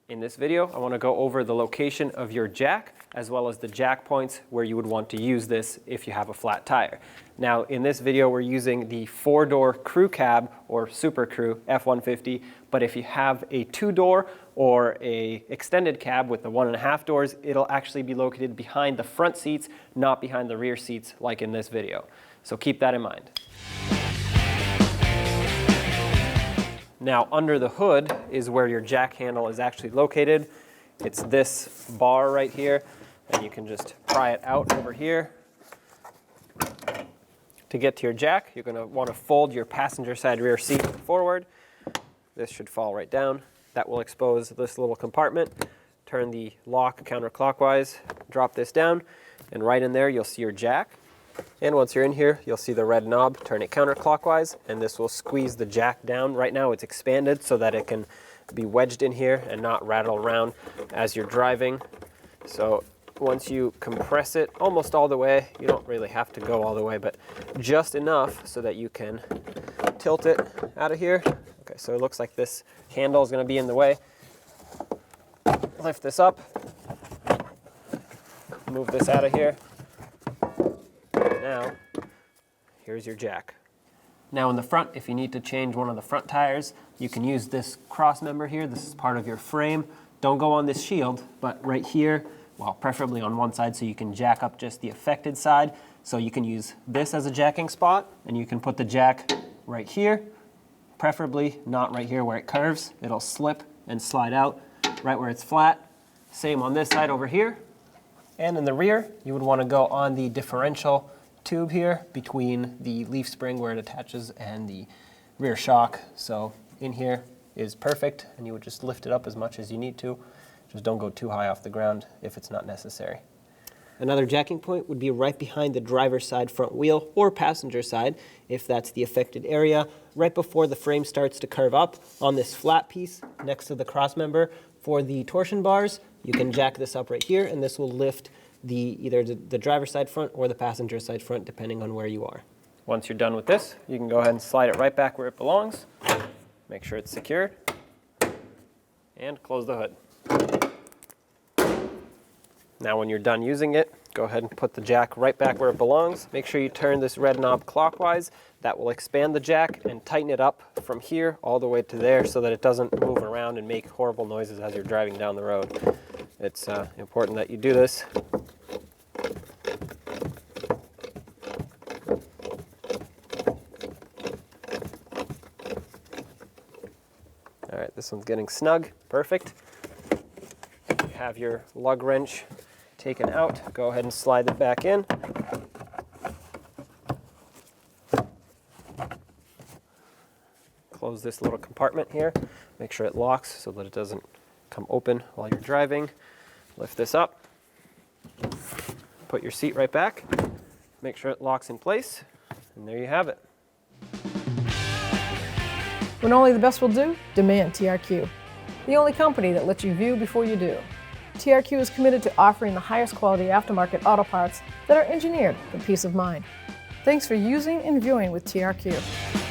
In this video, I want to go over the location of your jack, as well as the jack points where you would want to use this if you have a flat tire. Now, in this video, we're using the 4-door crew cab or Super Crew F-150, but if you have a 2-door or a extended cab with the 1.5 doors, it'll actually be located behind the front seats, not behind the rear seats like in this video. So keep that in mind. Now, under the hood is where your jack handle is actually located. It's this bar right here, and you can just pry it out over here. To get to your jack, you're going to want to fold your passenger side rear seat forward. This should fall right down. That will expose this little compartment. Turn the lock counterclockwise, drop this down, and right in there you'll see your jack. And once you're in here, you'll see the red knob. Turn it counterclockwise, and this will squeeze the jack down. Right now it's expanded so that it can be wedged in here and not rattle around as you're driving. So once you compress it almost all the way, you don't really have to go all the way, but just enough so that you can tilt it out of here. Okay, so it looks like this handle is going to be in the way. Lift this up, move this out of here. Now, here's your jack. Now in the front, if you need to change one of the front tires, you can use this cross member here. This is part of your frame. Don't go on this shield, but right here, well, preferably on one side so you can jack up just the affected side. So you can use this as a jacking spot, and you can put the jack right here, preferably not right here where it curves. It'll slip and slide out right where it's flat. Same on this side over here. And in the rear, you would want to go on the differential tube here between the leaf spring where it attaches and the rear shock. So in here is perfect, and you would just lift it up as much as you need to. Just don't go too high off the ground if it's not necessary. Another jacking point would be right behind the driver's side front wheel or passenger side, if that's the affected area, right before the frame starts to curve up on this flat piece next to the cross member. For the torsion bars, you can jack this up right here, and this will lift either the driver's side front or the passenger side front, depending on where you are. Once you're done with this, you can go ahead and slide it right back where it belongs. Make sure it's secured, and close the hood. Now when you're done using it, go ahead and put the jack right back where it belongs. Make sure you turn this red knob clockwise. That will expand the jack and tighten it up from here all the way to there so that it doesn't move around and make horrible noises as you're driving down the road. It's important that you do this. All right, this one's getting snug. Perfect. You have your lug wrench taken out. Go ahead and slide it back in. Close this little compartment here. Make sure it locks so that it doesn't come open while you're driving. Lift this up. Put your seat right back. Make sure it locks in place. And there you have it. When only the best will do, demand TRQ. The only company that lets you view before you do. TRQ is committed to offering the highest quality aftermarket auto parts that are engineered for peace of mind. Thanks for using and viewing with TRQ.